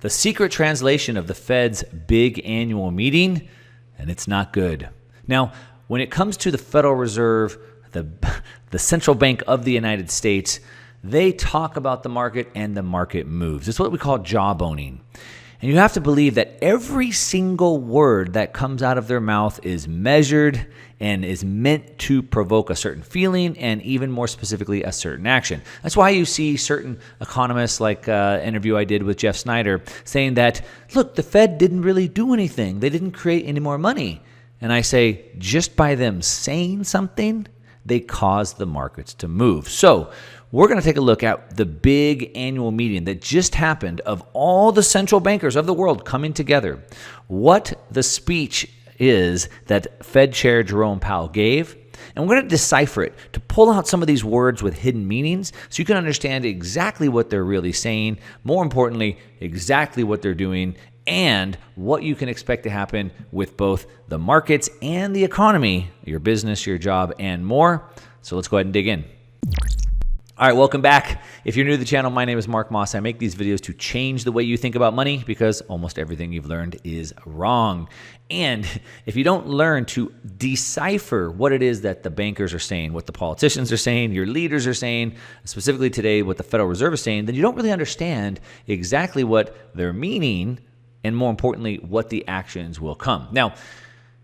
the secret translation of the Fed's big annual meeting, and it's not good. Now, when it comes to the Federal Reserve, the central bank of the United States, they talk about the market and the market moves. It's what we call jawboning. And you have to believe that every single word that comes out of their mouth is measured and is meant to provoke a certain feeling and even more specifically a certain action. That's why you see certain economists, like an interview I did with Jeff Snyder, saying that, look, the Fed didn't really do anything. They didn't create any more money. And I say, just by them saying something, they caused the markets to move. So we're going to take a look at the big annual meeting that just happened of all the central bankers of the world coming together. What the speech is that Fed Chair Jerome Powell gave, and we're going to decipher it to pull out some of these words with hidden meanings so you can understand exactly what they're really saying, more importantly, exactly what they're doing, and what you can expect to happen with both the markets and the economy, your business, your job, and more. So let's go ahead and dig in. All right, welcome back. If you're new to the channel, my name is Mark Moss. I make these videos to change the way you think about money because almost everything you've learned is wrong. And if you don't learn to decipher what it is that the bankers are saying, what the politicians are saying, your leaders are saying, specifically today what the Federal Reserve is saying, then you don't really understand exactly what they're meaning and, more importantly, what the actions will come. Now,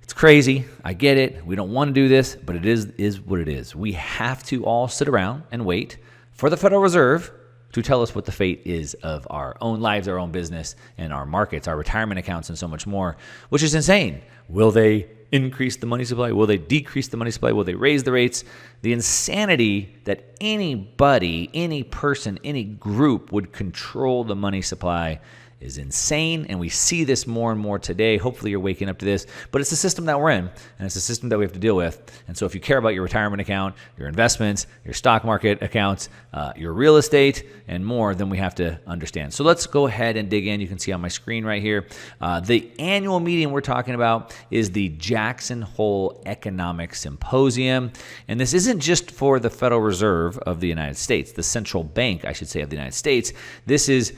it's crazy. I get it. We don't want to do this, but it is what it is. We have to all sit around and wait for the Federal Reserve to tell us what the fate is of our own lives, our own business, and our markets, our retirement accounts, and so much more, which is insane. Will they increase the money supply? Will they decrease the money supply? Will they raise the rates? The insanity that anybody, any person, any group would control the money supply is insane, and we see this more and more today. Hopefully you're waking up to this, but it's the system that we're in, and it's a system that we have to deal with. And so if you care about your retirement account, your investments, your stock market accounts, your real estate, and more, then we have to understand. So let's go ahead and dig in. You can see on my screen right here, the annual meeting we're talking about is the Jackson Hole Economic Symposium, and this isn't just for the Federal Reserve of the United States, the central bank, I should say, of the United States. This is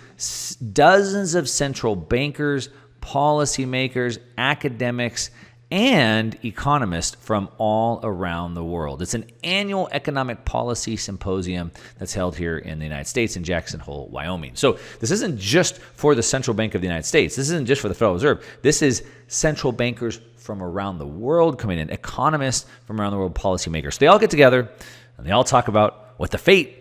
dozens of central bankers, policymakers, academics, and economists from all around the world. It's an annual economic policy symposium that's held here in the United States in Jackson Hole, Wyoming. So this isn't just for the Central Bank of the United States. This isn't just for the Federal Reserve. This is central bankers from around the world coming in, economists from around the world, policymakers. They all get together and they all talk about what the fate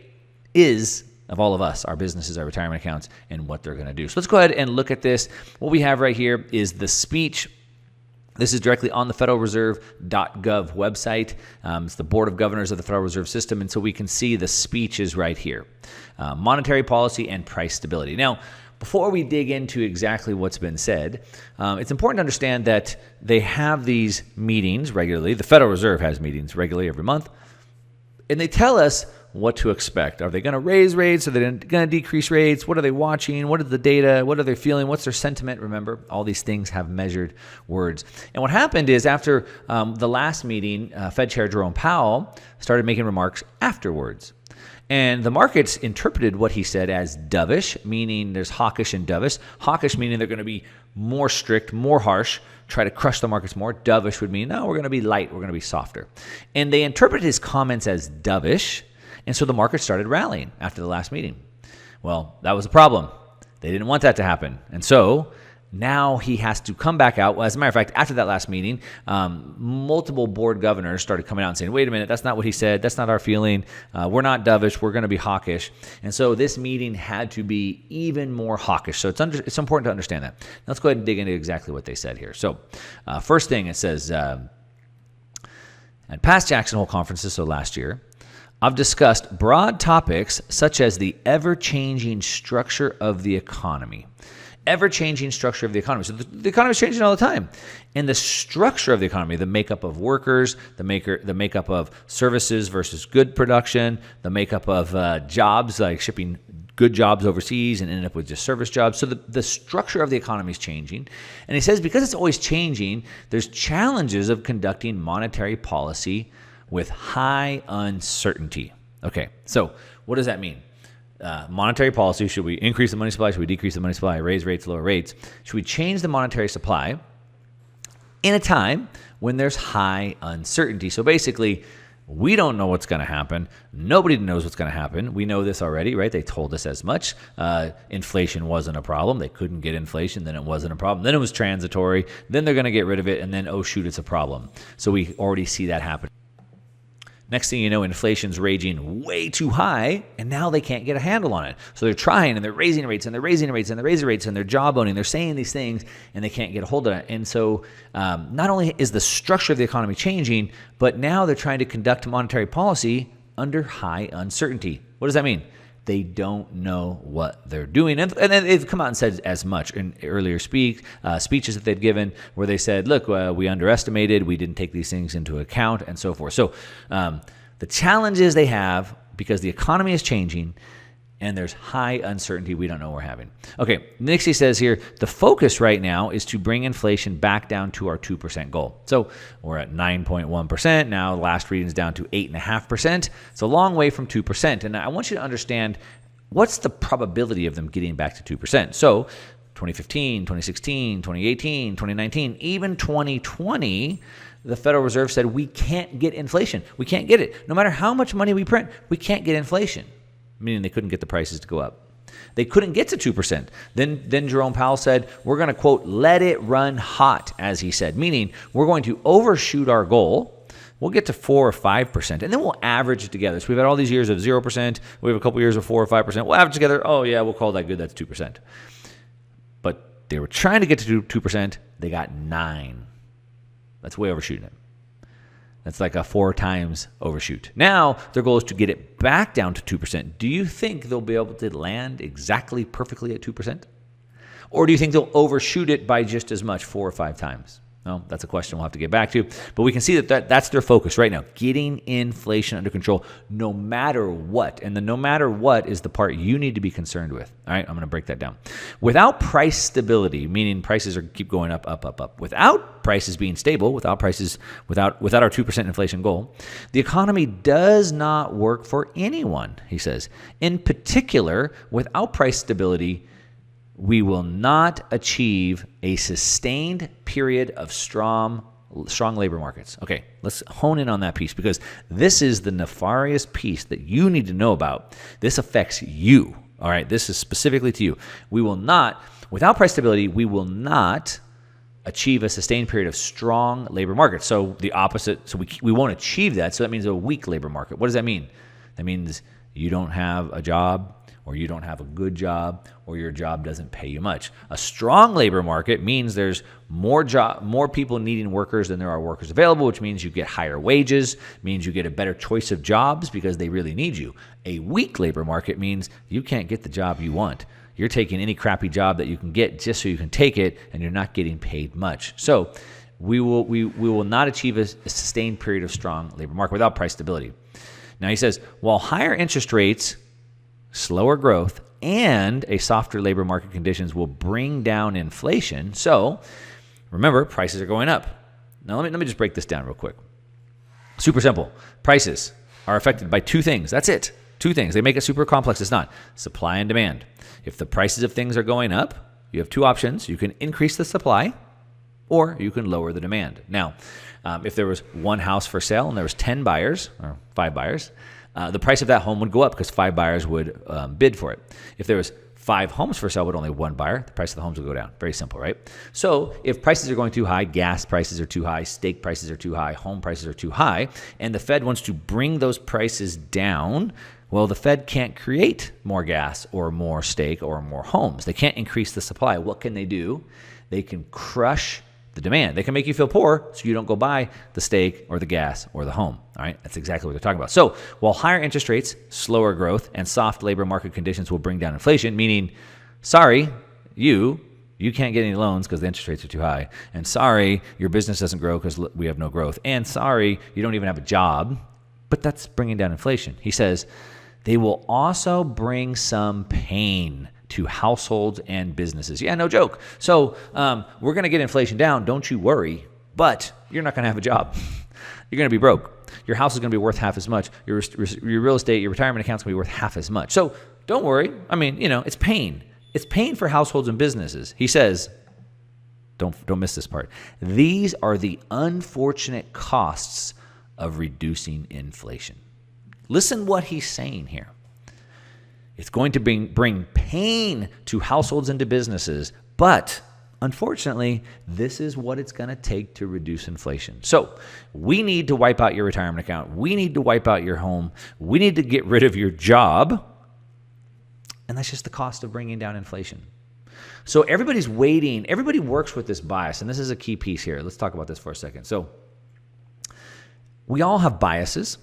is of all of us, our businesses, our retirement accounts, and what they're going to do. So let's go ahead and look at this. What we have right here is the speech. This is directly on the federalreserve.gov website. It's the Board of Governors of the Federal Reserve System, and so we can see the speeches right here. Monetary policy and price stability. Now, before we dig into exactly what's been said, it's important to understand that they have these meetings regularly. The Federal Reserve has meetings regularly every month, and they tell us what to expect. Are they going to raise rates? Are they going to decrease rates? What are they watching? What is the data? What are they feeling? What's their sentiment? Remember, all these things have measured words. And what happened is after the last meeting, Fed Chair Jerome Powell started making remarks afterwards. And the markets interpreted what he said as dovish, meaning there's hawkish and dovish. Hawkish meaning they're going to be more strict, more harsh, try to crush the markets more. Dovish would mean, no, we're going to be light, we're going to be softer. And they interpreted his comments as dovish, and so the market started rallying after the last meeting. Well, that was a problem. They didn't want that to happen. And so now he has to come back out. Well, as a matter of fact, after that last meeting, multiple board governors started coming out and saying, wait a minute, that's not what he said. That's not our feeling. We're not dovish. We're going to be hawkish. And so this meeting had to be even more hawkish. So it's important to understand that. Now let's go ahead and dig into exactly what they said here. So first thing, it says, at past Jackson Hole conferences, so last year, I've discussed broad topics such as the ever-changing structure of the economy. Ever-changing structure of the economy. So the economy is changing all the time. And the structure of the economy, the makeup of workers, the makeup of services versus good production, the makeup of jobs, like shipping good jobs overseas and ending up with just service jobs. So the structure of the economy is changing. And he says because it's always changing, there's challenges of conducting monetary policy with high uncertainty. Okay, so what does that mean? monetary policy. Should we increase the money supply? Should we decrease the money supply? Raise rates, lower rates? Should we change the monetary supply in a time when there's high uncertainty? So basically, we don't know what's going to happen. Nobody knows what's going to happen. We know this already, right? They told us as much. Inflation wasn't a problem. They couldn't get inflation. Then it wasn't a problem. Then it was transitory. Then they're going to get rid of it. And then, oh, shoot, it's a problem. So we already see that happen. Next thing you know, inflation's raging way too high, and now they can't get a handle on it. So they're trying, and they're raising rates, and they're raising rates, and they're raising rates, and they're jawboning. They're saying these things, and they can't get a hold of it. And so not only is the structure of the economy changing, but now they're trying to conduct monetary policy under high uncertainty. What does that mean? They don't know what they're doing. And then they've come out and said as much in earlier speeches that they've given where they said, look, we underestimated, we didn't take these things into account, and so forth. So the challenges they have, because the economy is changing and there's high uncertainty, we don't know what we're having. Okay, next he says here, the focus right now is to bring inflation back down to our 2% goal. So we're at 9.1%. Now last reading is down to 8.5%. It's a long way from 2%. And I want you to understand what's the probability of them getting back to 2%. So 2015, 2016, 2018, 2019, even 2020, the Federal Reserve said we can't get inflation. We can't get it. No matter how much money we print, we can't get inflation. Meaning they couldn't get the prices to go up. They couldn't get to 2%. Then Jerome Powell said, we're going to, quote, let it run hot, as he said, meaning we're going to overshoot our goal. We'll get to 4 or 5%, and then we'll average it together. So we've had all these years of 0%. We have a couple years of 4 or 5%. We'll average together. Oh, yeah, we'll call that good. That's 2%. But they were trying to get to 2%. They got 9. That's way overshooting it. That's like a 4 times overshoot. Now, their goal is to get it back down to 2%. Do you think they'll be able to land exactly perfectly at 2%? Or do you think they'll overshoot it by just as much, 4 or 5 times? No, that's a question we'll have to get back to. But we can see that's their focus right now, getting inflation under control no matter what. And the no matter what is the part you need to be concerned with. All right, I'm going to break that down. Without price stability, meaning prices keep going up, up, up, up. Without prices being stable, without our 2% inflation goal, the economy does not work for anyone, he says. In particular, without price stability, we will not achieve a sustained period of strong labor markets. Okay, let's hone in on that piece because this is the nefarious piece that you need to know about. This affects you, all right? This is specifically to you. We will not, without price stability, we will not achieve a sustained period of strong labor markets. So the opposite, so we won't achieve that, so that means a weak labor market. What does that mean? That means you don't have a job, or you don't have a good job, or your job doesn't pay you much. A strong labor market means there's more people needing workers than there are workers available, which means you get higher wages, means you get a better choice of jobs because they really need you. A weak labor market means you can't get the job you want. You're taking any crappy job that you can get just so you can take it, and you're not getting paid much. So we will not achieve a sustained period of strong labor market without price stability. Now he says, while higher interest rates, slower growth, and a softer labor market conditions will bring down inflation. So remember, prices are going up. Now let me just break this down real quick. Super simple. Prices are affected by 2 things. That's it. 2 things. They make it super complex. It's not. Supply and demand. If the prices of things are going up, you have 2 options. You can increase the supply or you can lower the demand. Now, if there was 1 house for sale and there was 10 buyers or 5 buyers, the price of that home would go up because 5 buyers would bid for it. If there was 5 homes for sale but only 1 buyer, the price of the homes would go down. Very simple, right? So if prices are going too high, gas prices are too high, steak prices are too high, home prices are too high, and the Fed wants to bring those prices down, well, the Fed can't create more gas or more steak or more homes. They can't increase the supply. What can they do? They can crush the demand. They can make you feel poor so you don't go buy the steak or the gas or the home. All right, that's exactly what they're talking about. So while higher interest rates, slower growth, and soft labor market conditions will bring down inflation, meaning, sorry, you can't get any loans because the interest rates are too high, and sorry, your business doesn't grow because we have no growth, and sorry, you don't even have a job, but that's bringing down inflation. He says, they will also bring some pain to households and businesses. Yeah, no joke. So we're going to get inflation down. Don't you worry. But you're not going to have a job. You're going to be broke. Your house is going to be worth half as much. Your real estate, your retirement account's going to be worth half as much. So don't worry. I mean, it's pain. It's pain for households and businesses. He says, don't miss this part. These are the unfortunate costs of reducing inflation. Listen what he's saying here. It's going to bring pain to households and to businesses, but unfortunately, this is what it's going to take to reduce inflation. So we need to wipe out your retirement account. We need to wipe out your home. We need to get rid of your job. And that's just the cost of bringing down inflation. So everybody's waiting. Everybody works with this bias, and this is a key piece here. Let's talk about this for a second. So we all have biases.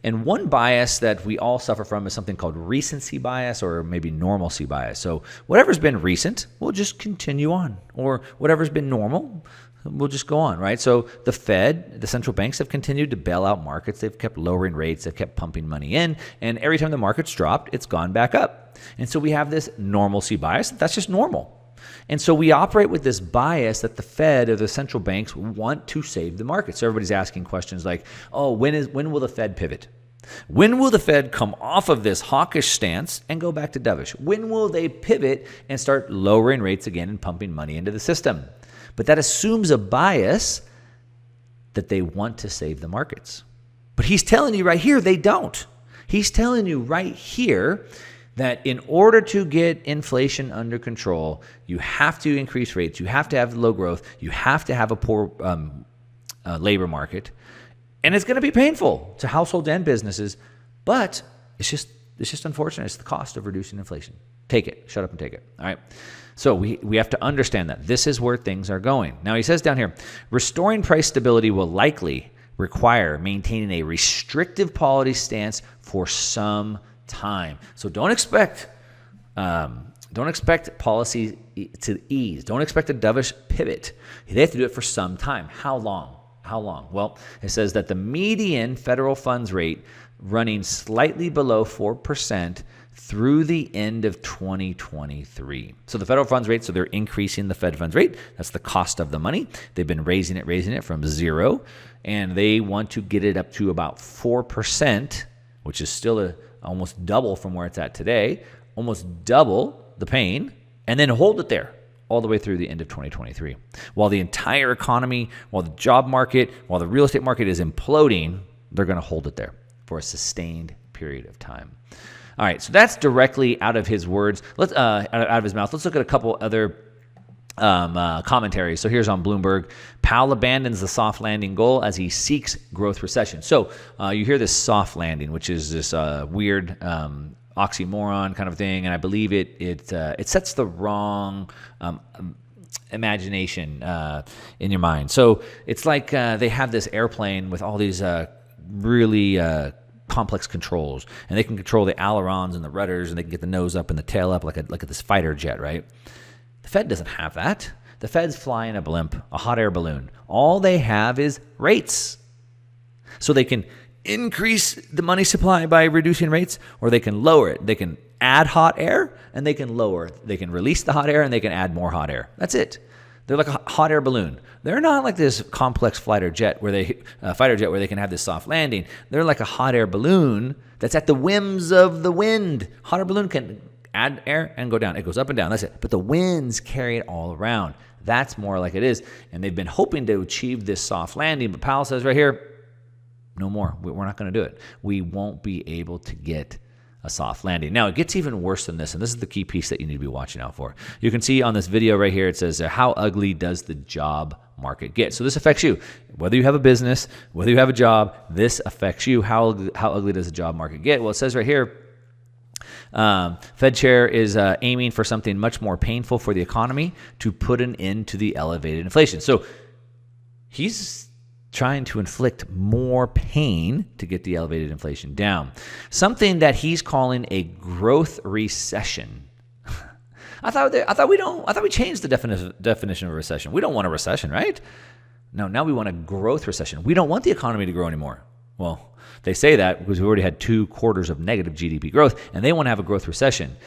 And one bias that we all suffer from is something called recency bias or maybe normalcy bias. So whatever's been recent, we'll just continue on. Or whatever's been normal, we'll just go on, right? So the Fed, the central banks have continued to bail out markets. They've kept lowering rates. They've kept pumping money in. And every time the market's dropped, it's gone back up. And so we have this normalcy bias. That's just normal. And so we operate with this bias that the Fed or the central banks want to save the market. So everybody's asking questions like, oh, when will the Fed pivot? When will the Fed come off of this hawkish stance and go back to dovish? When will they pivot and start lowering rates again and pumping money into the system? But that assumes a bias that they want to save the markets. But he's telling you right here, they don't. He's telling you right here that in order to get inflation under control, you have to increase rates, you have to have low growth, you have to have a poor labor market, and it's going to be painful to households and businesses, but it's just unfortunate. It's the cost of reducing inflation. Take it. Shut up and take it. All right. So we have to understand that this is where things are going. Now he says down here, restoring price stability will likely require maintaining a restrictive policy stance for some time. So don't expect policy to ease. Don't expect a dovish pivot. They have to do it for some time. How long? Well, it says that the median federal funds rate running slightly below 4% through the end of 2023. So the federal funds rate, so they're increasing the Fed funds rate. That's the cost of the money. They've been raising it from zero, and they want to get it up to about 4%, which is still almost double from where it's at today, almost double the pain, and then hold it there all the way through the end of 2023. While the entire economy, while the job market, while the real estate market is imploding, they're going to hold it there for a sustained period of time. All right, so that's directly out of his words. Let's out of his mouth. Let's look at a couple other commentaries. So here's on Bloomberg. Powell abandons the soft landing goal as he seeks growth recession. So you hear this soft landing, which is this weird oxymoron kind of thing, and I believe it sets the wrong imagination in your mind. So it's like they have this airplane with all these really complex controls, and they can control the ailerons and the rudders, and they can get the nose up and the tail up like this fighter jet, right? The Fed doesn't have that. The Fed's flying a blimp, a hot air balloon. All they have is rates. So they can increase the money supply by reducing rates, or they can lower it. They can add hot air, and they can lower. They can release the hot air, and they can add more hot air. That's it. They're like a hot air balloon. They're not like this complex fighter jet where they can have this soft landing. They're like a hot air balloon that's at the whims of the wind. Hot air balloon can add air and go down. It goes up and down. That's it. But the winds carry it all around. That's more like it is. And they've been hoping to achieve this soft landing. But Powell says right here, no more. We're not going to do it. We won't be able to get a soft landing. Now, it gets even worse than this, and this is the key piece that you need to be watching out for. You can see on this video right here, it says, how ugly does the job market get? So this affects you. Whether you have a business, whether you have a job, this affects you. How ugly does the job market get? Well, it says right here, Fed Chair is aiming for something much more painful for the economy to put an end to the elevated inflation. So he's trying to inflict more pain to get the elevated inflation down. Something that he's calling a growth recession. I thought we changed the definition of a recession. We don't want a recession, right? No, now we want a growth recession. We don't want the economy to grow anymore. Well, they say that because we already had 2 quarters of negative GDP growth, and they want to have a growth recession.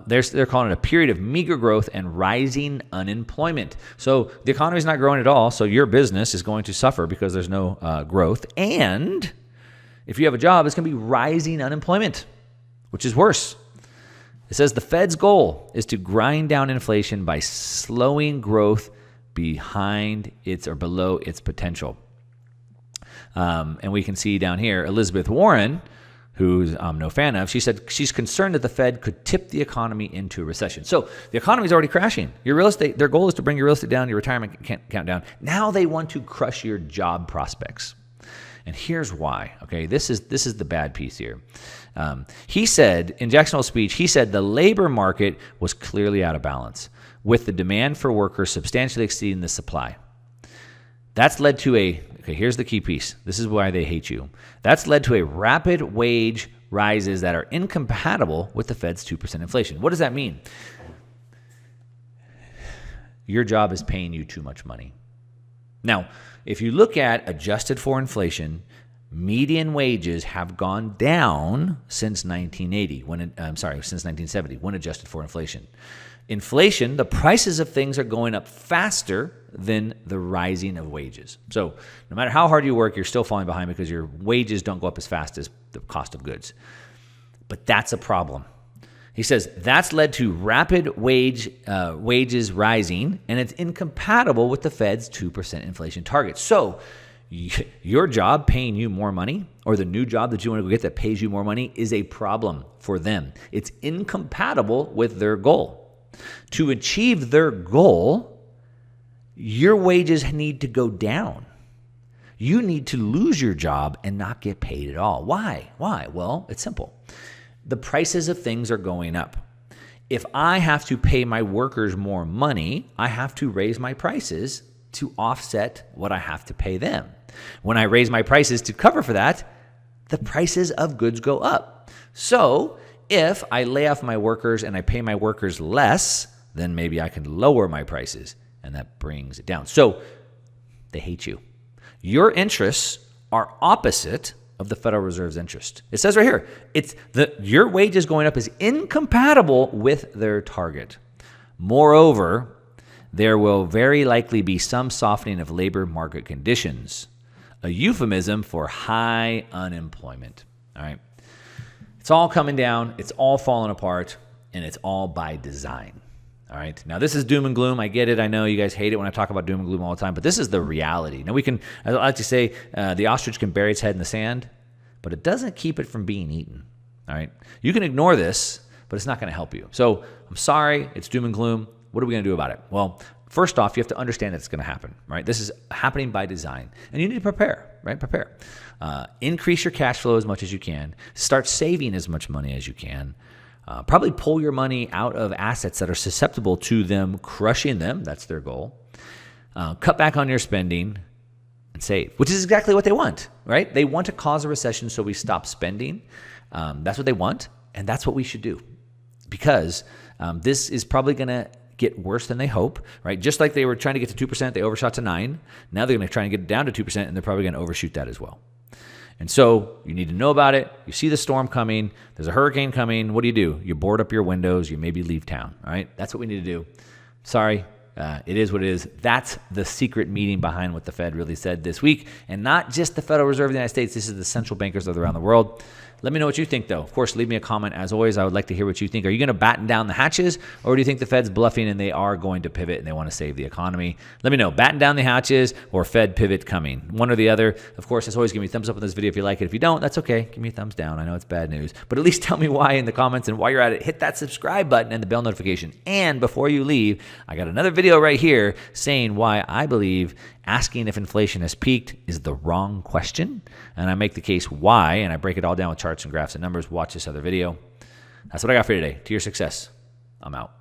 They're calling it a period of meager growth and rising unemployment. So the economy is not growing at all, so your business is going to suffer because there's no growth. And if you have a job, it's going to be rising unemployment, which is worse. It says the Fed's goal is to grind down inflation by slowing growth behind its or below its potential. And we can see down here, Elizabeth Warren, who's I'm no fan of, she said she's concerned that the Fed could tip the economy into a recession. So the economy is already crashing. Your real estate, their goal is to bring your real estate down, your retirement count down. Now they want to crush your job prospects. And here's why. Okay, this is the bad piece here. He said, in Jackson Hole's speech, he said the labor market was clearly out of balance, with the demand for workers substantially exceeding the supply. That's led to here's the key piece. This is why they hate you. That's led to a rapid wage rises that are incompatible with the Fed's 2% inflation. What does that mean? Your job is paying you too much money. Now, if you look at adjusted for inflation, median wages have gone down since 1970, when adjusted for inflation. Inflation, the prices of things are going up faster than the rising of wages. So no matter how hard you work, you're still falling behind because your wages don't go up as fast as the cost of goods. But that's a problem. He says that's led to rapid wages rising, and it's incompatible with the Fed's 2% inflation target. So your job paying you more money, or the new job that you want to go get that pays you more money, is a problem for them. It's incompatible with their goal. To achieve their goal, your wages need to go down. You need to lose your job and not get paid at all. Why? Well, it's simple. The prices of things are going up. If I have to pay my workers more money, I have to raise my prices to offset what I have to pay them. When I raise my prices to cover for that, the prices of goods go up. So if I lay off my workers and I pay my workers less, then maybe I can lower my prices, and that brings it down. So they hate you. Your interests are opposite of the Federal Reserve's interest. It says right here, your wages going up is incompatible with their target. Moreover, there will very likely be some softening of labor market conditions, a euphemism for high unemployment. All right. It's all coming down, it's all falling apart, and it's all by design. All right. Now, this is doom and gloom. I get it. I know you guys hate it when I talk about doom and gloom all the time, but this is the reality. Now, I like to say, the ostrich can bury its head in the sand, but it doesn't keep it from being eaten. All right. You can ignore this, but it's not going to help you. So I'm sorry, it's doom and gloom. What are we going to do about it? Well, first off, you have to understand that it's going to happen, right? This is happening by design, and you need to prepare, right? Prepare. Increase your cash flow as much as you can. Start saving as much money as you can. Probably pull your money out of assets that are susceptible to them crushing them. That's their goal. Cut back on your spending and save, which is exactly what they want, right? They want to cause a recession so we stop spending. That's what they want, and that's what we should do, because this is probably going to get worse than they hope, right? Just like they were trying to get to 2%, they overshot to 9%. Now they're going to try and get it down to 2%, and they're probably going to overshoot that as well. And so you need to know about it. You see the storm coming. There's a hurricane coming. What do? You board up your windows. You maybe leave town, all right? That's what we need to do. Sorry. It is what it is. That's the secret meeting behind what the Fed really said this week. And not just the Federal Reserve of the United States. This is the central bankers around the world. Let me know what you think, though. Of course, leave me a comment. As always, I would like to hear what you think. Are you going to batten down the hatches, or do you think the Fed's bluffing and they are going to pivot and they want to save the economy? Let me know. Batten down the hatches or Fed pivot coming. One or the other. Of course, as always, give me a thumbs up on this video if you like it. If you don't, that's okay. Give me a thumbs down. I know it's bad news. But at least tell me why in the comments, and while you're at it, hit that subscribe button and the bell notification. And before you leave, I got another video right here saying why I believe asking if inflation has peaked is the wrong question. And I make the case why, and I break it all down with charts and graphs and numbers. Watch this other video. That's what I got for you today. To your success. I'm out.